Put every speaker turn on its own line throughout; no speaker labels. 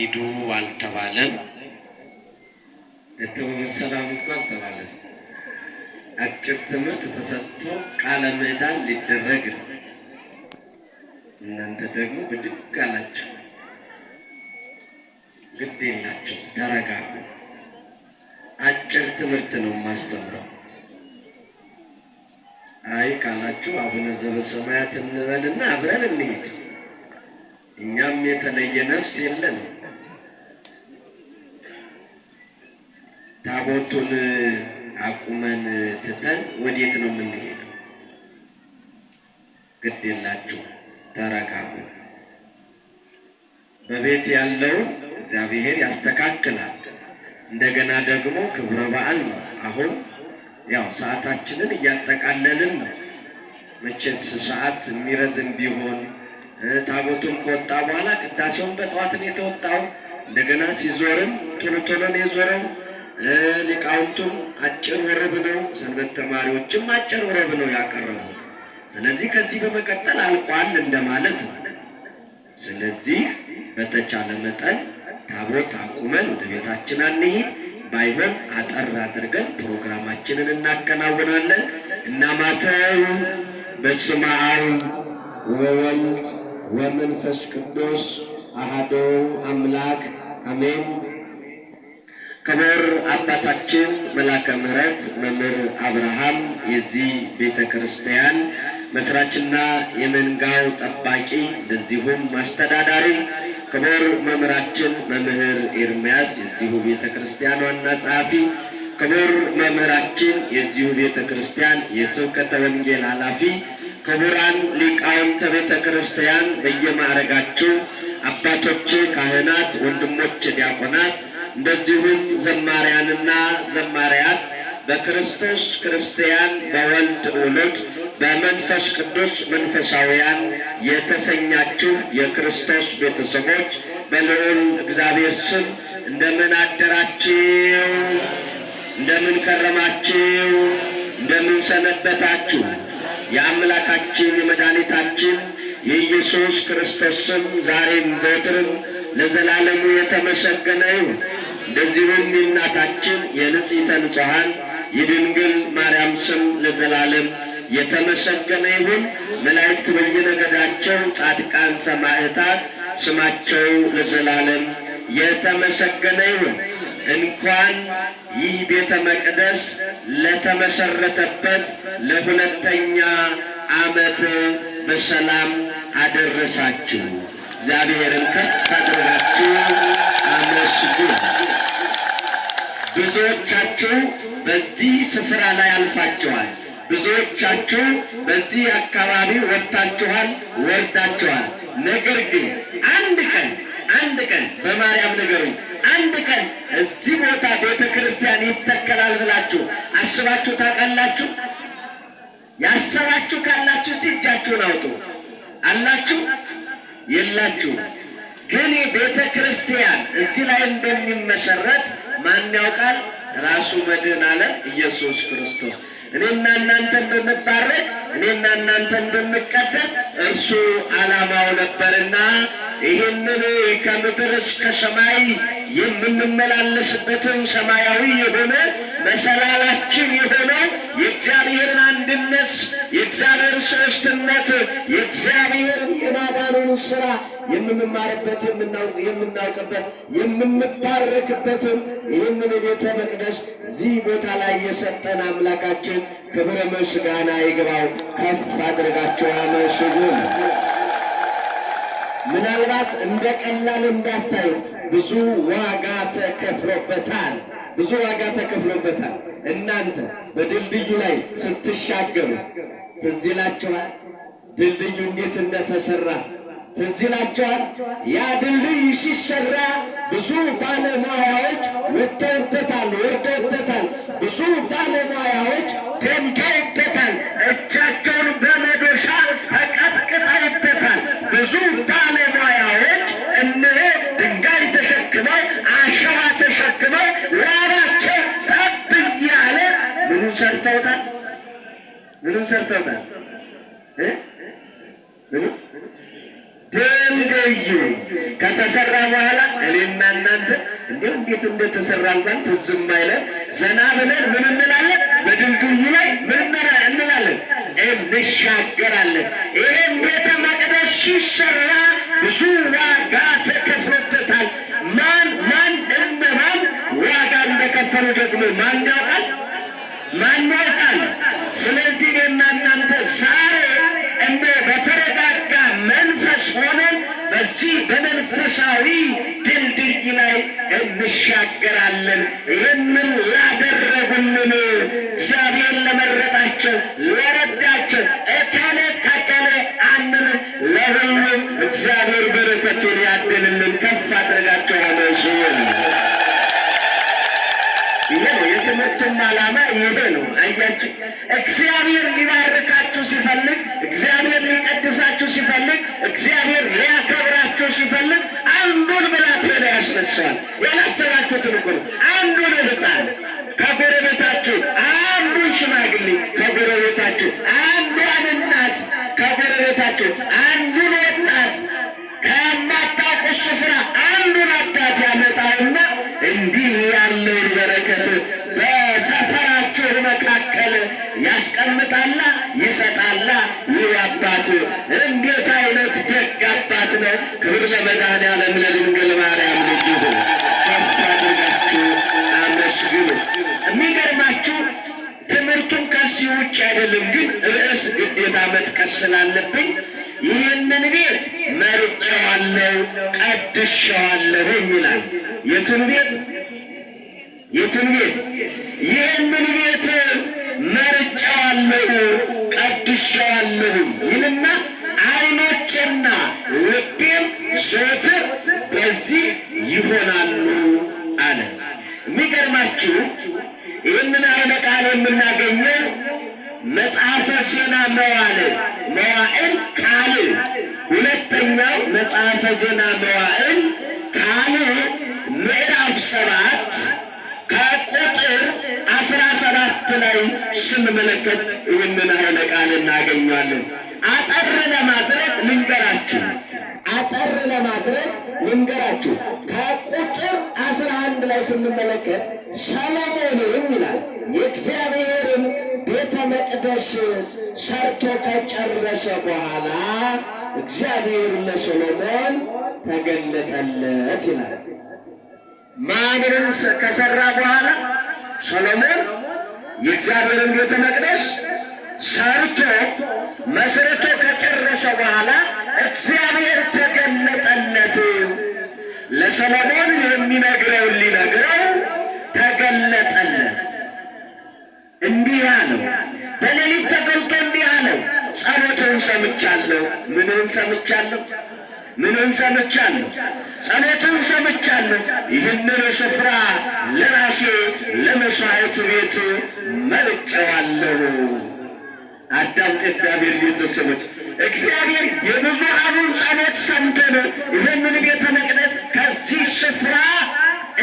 ሂዱ አልተባለም። ሰላም እንኳን ተባለ። አጭር ትምህርት ተሰጥቶ ቃለ ምዕዳን ሊደረግ ነው። እናንተ ደግሞ ብድግ አላችሁ። ግድ የላችሁ፣ ተረጋጉ። አጭር ትምህርት ነው ማስተምረው። አይ ካላችሁ አቡነ ዘበሰማያት እንበልና አብረን እንሂድ። እኛም የተለየ ነፍስ የለን። ታቦቱን አቁመን ትተን ወዴት ነው የምንሄደው? ግድ የላችሁ፣ ተረጋጉ። በቤት ያለውን እግዚአብሔር ያስተካክላል። እንደገና ደግሞ ክብረ በዓል ነው። አሁን ያው ሰዓታችንን እያጠቃለልን ነው። መቼስ ሰዓት የሚረዝም ቢሆን ታቦቱን ከወጣ በኋላ ቅዳሴውን በጠዋት ነው የተወጣው። እንደገና ሲዞርም ቶሎ ቶሎ ነው የዞረው። ሊቃውንቱም አጭር ወረብ ነው፣ ሰንበት ተማሪዎችም አጭር ወረብ ነው ያቀረቡት። ስለዚህ ከዚህ በመቀጠል አልቋል እንደማለት ነው። ስለዚህ በተቻለ መጠን ታቦት አቁመን ወደ ቤታችን አንሂድ። ባይሆን አጠር አድርገን ፕሮግራማችንን እናከናውናለን። እናማተው በስመ አብ ወወልድ ወመንፈስ ቅዱስ አሐዱ አምላክ አሜን። ክቡር አባታችን መላከ ምሕረት መምህር አብርሃም የዚህ ቤተ ክርስቲያን መስራችና የመንጋው ጠባቂ እንደዚሁም አስተዳዳሪ፣ ክቡር መምህራችን መምህር ኤርምያስ የዚሁ ቤተ ክርስቲያን ዋና ጸሐፊ፣ ክቡር መምህራችን የዚሁ ቤተ ክርስቲያን የስብከተ ወንጌል ኃላፊ፣ ክቡራን ሊቃውንተ ቤተ ክርስቲያን በየማዕረጋችሁ አባቶች ካህናት፣ ወንድሞች ዲያቆናት፣ እንደዚሁም ዘማሪያንና ዘማሪያት በክርስቶስ ክርስቲያን በወልድ ውሉድ በመንፈስ ቅዱስ መንፈሳውያን የተሰኛችሁ የክርስቶስ ቤተሰቦች በልዑል እግዚአብሔር ስም እንደምን አደራችሁ? እንደምን ከረማችሁ? እንደምን ሰነበታችሁ? የአምላካችን የመድኃኒታችን የኢየሱስ ክርስቶስ ስም ዛሬም ዘወትርም ለዘላለሙ የተመሰገነ ይሁን። እንደዚሁም የእናታችን የንጽሕተ ንጹሐን የድንግል ማርያም ስም ለዘላለም የተመሰገነ ይሁን። መላእክት በየነገዳቸው፣ ጻድቃን ሰማዕታት ስማቸው ለዘላለም የተመሰገነ ይሁን። እንኳን ይህ ቤተ መቅደስ ለተመሰረተበት ለሁለተኛ ዓመት በሰላም አደረሳችሁ። እግዚአብሔርን ከፍ አድርጋችሁ አመስግኑ። ብዙዎቻችሁ በዚህ ስፍራ ላይ አልፋችኋል። ብዙዎቻችሁ በዚህ አካባቢ ወጥታችኋል፣ ወርዳችኋል። ነገር ግን አንድ ቀን በማርያም ንገሩኝ፣ አንድ ቀን እዚህ ቦታ ቤተ ክርስቲያን ይተከላል ብላችሁ አስባችሁ ታውቃላችሁ? ያሰባችሁ ካላችሁ እጃችሁን አውጡ። አላችሁ? የላችሁ? ግን ቤተ ክርስቲያን እዚህ ላይ እንደሚመሰረት ማን ያውቃል? ራሱ መድኃኔ ዓለም ኢየሱስ ክርስቶስ። እኔና እናንተ እንድንባረክ፣ እኔና እናንተ እንድንቀደስ እርሱ ዓላማው ነበርና ይህንን ከምድር እስከ ሰማይ የምንመላለስበትን ሰማያዊ የሆነ መሰላላችን የሆነው የእግዚአብሔርን አንድነት፣ የእግዚአብሔር ሦስትነት፣ የእግዚአብሔርን የማዳኑን ሥራ የምንማርበት፣ የምናውቅበት፣ የምንባረክበትን ይህንን ቤተ መቅደስ እዚህ ቦታ ላይ የሰጠን አምላካችን ክብረ ምስጋና ይግባው። ከፍ አድርጋችሁ አመስግኑ። ምናልባት እንደ ቀላል እንዳታዩት፣ ብዙ ዋጋ ተከፍሎበታል። ብዙ ዋጋ ተከፍሎበታል። እናንተ በድልድዩ ላይ ስትሻገሩ ትዝ ይላችኋል ድልድዩ እንዴት እንደተሰራ? ትዝ ይላችኋል? ያ ድልድይ ሲሰራ ብዙ ባለሙያዎች ወጥተውበታል፣ ወርደውበታል። ብዙ ባለሙያዎች ደምተውበታል። እጃቸውን በመዶሻ ተቀጥቅጠውበታል። ብዙ ባለሙያዎች ድንጋይ ተሸክመው አሸዋ ተሸክመው ላባቸው ጠብ እያለ ምኑን ሰርተውታል? ምኑን ሰርተውታል? ድልድዩ ከተሰራ በኋላ እኔና እናንተ እንዴት እንደተሰራ እንኳን ትዝም አይለን። ዘና ብለን ምን እንላለን? በድልድዩ ላይ ምን እንላለን? እንሻገራለን። ይህም ቤተ መቅደስ ሲሰራ ብዙ ዋጋ ተከፍሎበታል። ማን እነማን ዋጋ እንደከፈሉ ደግሞ ማን ያውቃል? ስለዚህ እኔና እናንተ ዛሬ እንደ በተረጋጋ መንፈስ ሆነን በዚህ በመንፈሳዊ ድልድይ ላይ እንሻገራለን። ይህንን ላደረጉልን እግዚአብሔር ለመረጣቸው ለረዳቸው እከሌ አንልም። ለሁሉም እግዚአብሔር በረከቱን ያድልልን። ከፍ አድርጋቸው አመስግኑ። ይሄ ነው የትምህርቱም ዓላማ፣ ይሄ ነው። አያችሁ፣ እግዚአብሔር ሊባርካችሁ ሲፈልግ፣ እግዚአብሔር ሊቀድሳችሁ ሲፈልግ፣ እግዚአብሔር ሊያከብራችሁ ሲፈልግ አንዱን ብላቴና ያስነሳል። ያላሰባችሁትን እኮ ነው። አንዱን ሕፃን ከጎረቤታችሁ፣ አንዱን ሽማግሌ ከጎረቤታችሁ፣ አንዷን እናት ከጎረቤታችሁ፣ አንዱን ወጣት ከማታውቁት ስፍራ አንዱን አባት ያመጣልና እንዲህ ያለውን በረከት በሰፈራችሁ መካከል ያስቀምጣላ፣ ይሰጣላ። ይህ አባት እንዴት አይነት ደግ አባት ነው! ክብር ለመድኃኔዓለም ለድንግል ማርያም ልጅ ይሁን። ከፍ አድርጋችሁ አመስግኑ። የሚገርማችሁ ትምህርቱን ከዚህ ውጭ አይደለም፣ ግን ርዕስ ግዴታ መጥቀስ ስላለብኝ ይህንን ቤት መርጬዋለሁ፣ ቀድሼዋለሁ ይላል። የቱን ቤት? ይህንን ቤት መርጬዋለሁ፣ ቀድሼዋለሁ ይልና ዓይኖቼና ልቤም ዘወትር በዚህ ይሆናሉ አለ። የሚገርማችሁ ይህንን ኃይለ ቃል የምናገኘው መጽሐፈ ዜና መዋዕል ካልዕ፣ ሁለተኛው መጽሐፈ ዜና መዋዕል ካልዕ ምዕራፍ 7 ከቁጥር 17 ላይ ስንመለከት ይህንን ኃይለ ቃል እናገኘዋለን። አጠር ለማድረግ ልንገራችሁ ከቁጥር 11 ላይ ስንመለከት ሰሎሞንም ይላል የእግዚአብሔርን ቤተ መቅደስ ሰርቶ ከጨረሰ በኋላ እግዚአብሔር ለሰሎሞን ተገለጠለት ይላል። ማንን ከሰራ በኋላ? ሰሎሞን የእግዚአብሔርን ቤተ መቅደስ ሰርቶ መስርቶ ከጨረሰ በኋላ እግዚአብሔር ተገለጠለት። ለሰሎሞን የሚነግረውን ሊነግረው ተገለጠለት። እንዲህ አለው፣ በሌሊት ተገልጦ እንዲህ አለው፣ ጸሎትን ሰምቻለሁ። ምንን ሰምቻለሁ? ጸሎትን ሰምቻለሁ። ይህንን ስፍራ ለራሴ ለመሥዋዕት ቤት መርጬዋለሁ። አዳምጥ እግዚአብሔር ቤተሰቦች፣ እግዚአብሔር የብዙኃኑን ጸሎት ሰምቶ ነው ይህንን ቤተ መቅደስ ከዚህ ስፍራ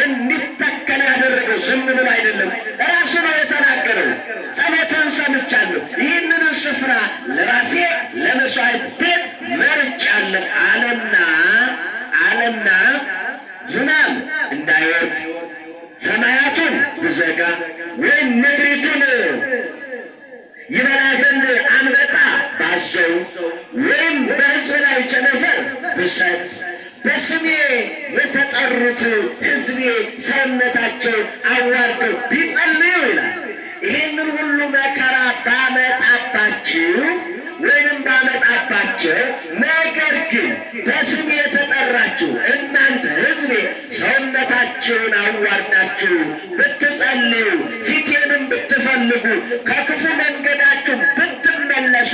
እንዲተከል ያደረገው። ዝም ብሎ አይደለም፣ ራሱ ነው የተናገረው። ጸሎትን ሰምቻለሁ፣ ይህንን ስፍራ ለራሴ ለመሥዋዕት ቤት መርጫለሁ አለና ዝናብ እንዳይወርድ ሰማያቱን ብዘጋ ወይም ምድሪቱን ይበላ ዘንድ አንበጣ ባዘው ወይም በሕዝብ ላይ ቸነፈር ብሰድ በስሜ የተጠሩት ሕዝቤ ሰውነታቸው አዋርደው ቢጸልዩ ይላል። ይህንን ሁሉ መከራ ባመጣባቸው ነገር ግን በስሜ የተጠራችሁ እናንተ ሕዝቤ ሰውነታችሁን አዋርዳችሁ ብትጸልዩ ፊቴንም ብትፈልጉ ከክፉ መንገዳችሁ ብትመለሱ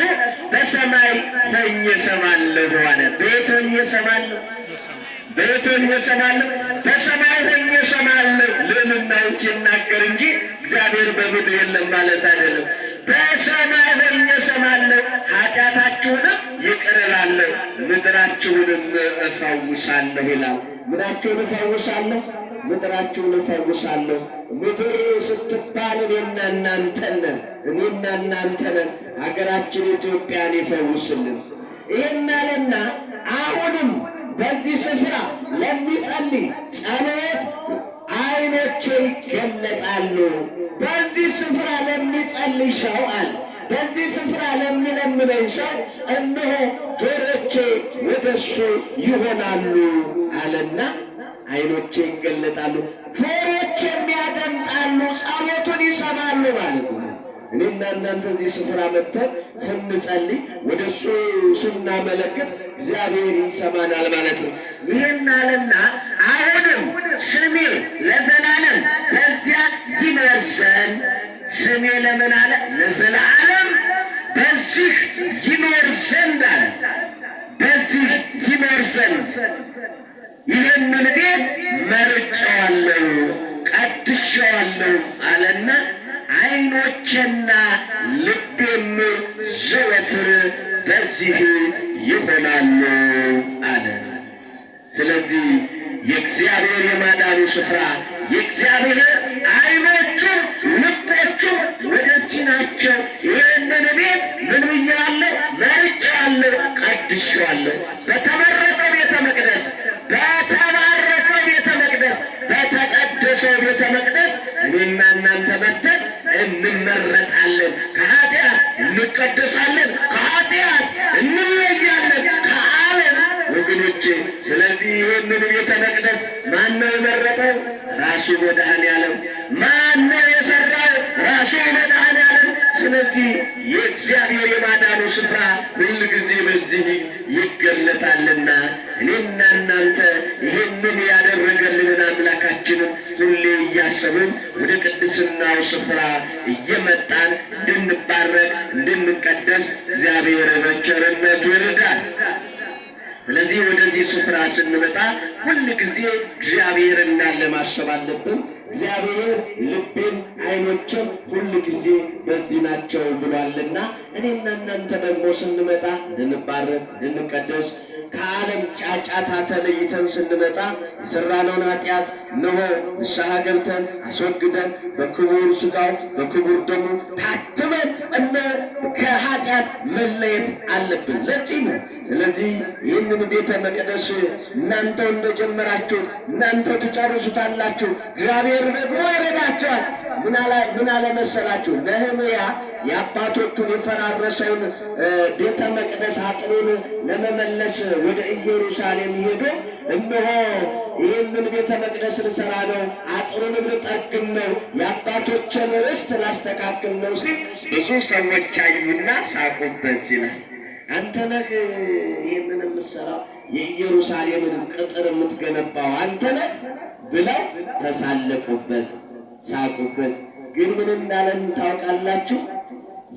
በሰማይ ሆኜ እሰማለሁ አለ። በየት ሆኜ እሰማለሁ? በሰማይ ሆኜ እሰማለሁ። ልዕልናውን ሲናገር እንጂ እግዚአብሔር በምድር የለም ማለት አይደለም። በሰማይ ሆኜ እሰማለሁ፣ ኃጢአታችሁንም ይቅር እላለሁ፣ ምድራችሁንም እፈውሳለሁ ይላል። ምናችሁን እፈውሳለሁ? ምድራችሁን እፈውሳለሁ። ምድር ስትባል እኔና እናንተ ነን። ሀገራችን ኢትዮጵያን ይፈውስልን። ይህን አለና
አሁንም በዚህ ስፍራ ለሚጸልይ ጸሎት ዓይኖቼ ይገለጣሉ። በዚህ ስፍራ ለሚጸልይ ሰው አለ፣ በዚህ ስፍራ ለሚለምነኝ ሰው እነሆ ጆሮቼ ወደሱ ይሆናሉ አለና ዓይኖቼ ይገለጣሉ፣ ጆሮቼም ያደምጣሉ፣ ጸሎቱን ይሰማሉ ማለት ነው። እኔና እናንተ እዚህ ስፍራ መጥተን ስንጸልይ ወደ እሱ ስናመለክት እግዚአብሔር ይሰማናል ማለት ነው። ይህን አለና አሁንም ስሜ ለዘላለም በዚያ ይኖር ዘንድ ስሜ ለምን አለ? ለዘላለም በዚህ ይኖር ዘንድ አለ። በዚህ ይኖር ዘንድ ይህንን ቤት መርጬዋለሁ፣ ቀድሼዋለሁ አለና ዓይኖቼና ልቤም ዘወትር በዚህ ይሆናሉ አለ። ስለዚህ የእግዚአብሔር የማዳኑ ስፍራ የእግዚአብሔር ዓይኖቹም ልቦቹም ወደዚህ ናቸው። ይህንን ቤት ምን ብዬዋለሁ? መርጬዋለሁ፣ ቀድሼዋለሁ። በተመረጠው ቤተ መቅደስ፣ በተባረከው ቤተ መቅደስ፣ በተቀደሰው ቤተ መቅደስ እኔና እናንተ መጥተን እንመረጣለን። ከኃጢአት እንቀደሳለን፣ ከኃጢአት እንለያለን፣ ከዓለም ወገኖቼ። ስለዚህ ይህንን ቤተ መቅደስ ማነው የመረጠው? ራሱ መድኃኔዓለም። ማነው የሠራው? ራሱ መድኃኔዓለም። ስለዚህ የእግዚአብሔር የማዳኑ ስፍራ ሁል ጊዜ በዚህ ይገለጣልና እኔና እናንተ ይህንን ያደረገልንን አምላካችንን ሁሌ እያሰብን ወደ ቅድስናው ስፍራ እየመጣን እንድንባረክ እንድንቀደስ እግዚአብሔር በቸርነቱ ይርዳል። ስለዚህ ወደዚህ ስፍራ ስንመጣ ሁል ጊዜ እግዚአብሔር እንዳለ ማሰብ አለብን። እግዚአብሔር ልቤን ዓይኖችን ሁል ጊዜ በዚህ ናቸው ብሏልና እኔና እናንተ ደግሞ ስንመጣ እንድንባረክ እንድንቀደስ ከዓለም ጫጫታ ተለይተን ስንመጣ የሠራነውን ኃጢአት እነሆ ንስሐ ገብተን አስወግደን በክቡር ሥጋው በክቡር ደሙ ታትመን ከኃጢአት መለየት አለብን። ለዚህ ነው። ስለዚህ ይህንን ቤተ መቅደስ እናንተው እንደጀመራችሁ እናንተው ትጨርሱታላችሁ። እግዚአብሔር ደግሞ ይረዳቸዋል። ምን አለ መሰላችሁ? ነህምያ የአባቶቹን የፈራረሰውን ቤተ መቅደስ አጥሩን ለመመለስ ወደ ኢየሩሳሌም ሄዶ እነሆ ይህንን ቤተ መቅደስ ልሠራ ነው፣ አጥሩንም ልጠግን ነው፣ የአባቶችን ርስት ላስተካክል ነው ሲል ብዙ ሰዎች አዩና ሳቁበት ይላል። አንተ ነህ ይህንን የምትሠራው፣ የኢየሩሳሌምን ቅጥር የምትገነባው አንተ ነህ ብለው ተሳለቁበት፣ ሳቁበት። ግን ምን እንዳለን ታውቃላችሁ?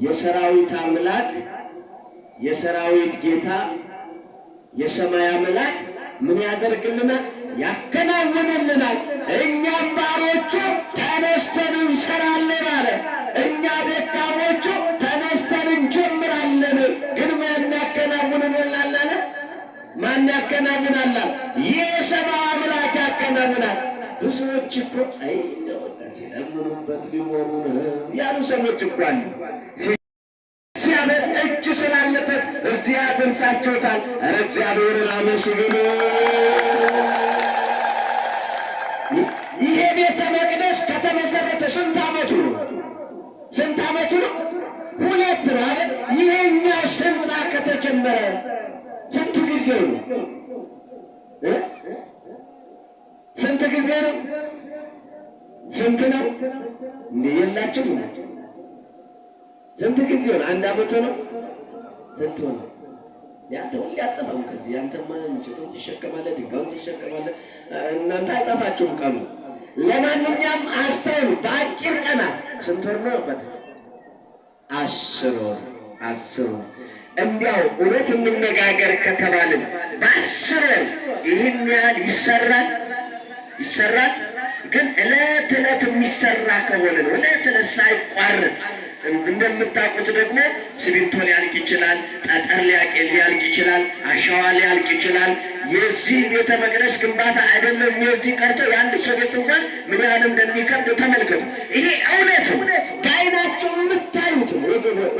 የሰራዊት አምላክ የሰራዊት ጌታ የሰማይ አምላክ ምን ያደርግልናል? ያከናውንልናል። እኛም ባሮቹ ተነስተን እንሰራለን አለ። እኛ ደካሞቹ ተነስተን እንጀምራለን። ግን ማን ያከናውንልናል አለ? ማን ያከናውናል? የሰማይ አምላክ ያከናውናል። ብዙዎች እኮ አይ እንደው ሲለምኑበት ሊሞሩ ነው ያሉ ሰዎች እኮ አሉ። እግዚአብሔር እጅ ስላለበት እዚያ አድርሳችሁታል። ኧረ እግዚአብሔርን አመስግኑ። ይሄ ቤተ መቅደስ ከተመሰረተ ስንት ዓመቱ ነው? ስንት ዓመቱ ነው? 2 ማለት ይሄኛው ሕንፃ ከተጀመረ ስንት ጊዜው ነው? ስንት ጊዜ ነው? ስንት ነው? እንዴ የላችሁም? ስንት ጊዜ ነው? 1 ዓመቱ ነው? ስንት ነው? ያንተ ሁሉ ያጠፋው ከዚህ ያንተማ እንጨቱን ትሸከማለህ፣ ድንጋዩን ትሸከማለህ። እናንተ አይጠፋችሁም ቀኑ። ለማንኛውም አስተውሉ። በአጭር ቀናት ስንት ወር ነው? 10 ወር። 10 ወር። እንዲያው እውነት እንነጋገር ከተባልን በ10 ወር ይህን ያህል ይሰራል? ይሰራል። ግን ዕለት ዕለት የሚሰራ ከሆነ ነው። ዕለት ዕለት ሳይቋረጥ እንደምታውቁት ደግሞ ሲሚንቶ ሊያልቅ ይችላል፣ ጠጠር ሊያልቅ ይችላል፣ አሸዋ ሊያልቅ ይችላል። የዚህ ቤተ መቅደስ ግንባታ አይደለም የዚህ ቀርቶ የአንድ ሰው ቤት እንኳን ምን ያህል እንደሚከብድ ተመልከቱ። ይሄ እውነት ነው፣ በዓይናችሁ የምታዩት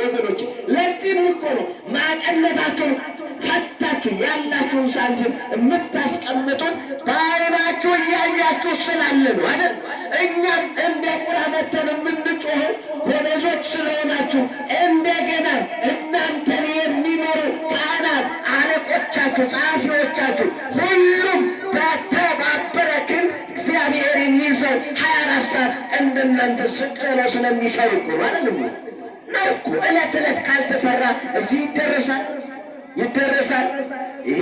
ወገኖች። ለዚህም እኮ ነው ማቀነታችሁን ፈታችሁ ያላችሁን ኃይላችሁ ስላለ ነው አይደል? እኛም እንደ ቁራ መተን የምንጮኸው ጎበዞች ስለሆናችሁ እንደገና እናንተን የሚኖሩ ካህናት፣ አለቆቻችሁ፣ ጸሐፊዎቻችሁ ሁሉም በተባበረ ክንድ እግዚአብሔርን ይዘው 24 ሰዓት እንደናንተ ዝቅ ብለው ስለሚሰሩ እኮ ማለት ነው እኮ። ዕለት ዕለት ካልተሰራ እዚህ ይደረሳል? ይሄ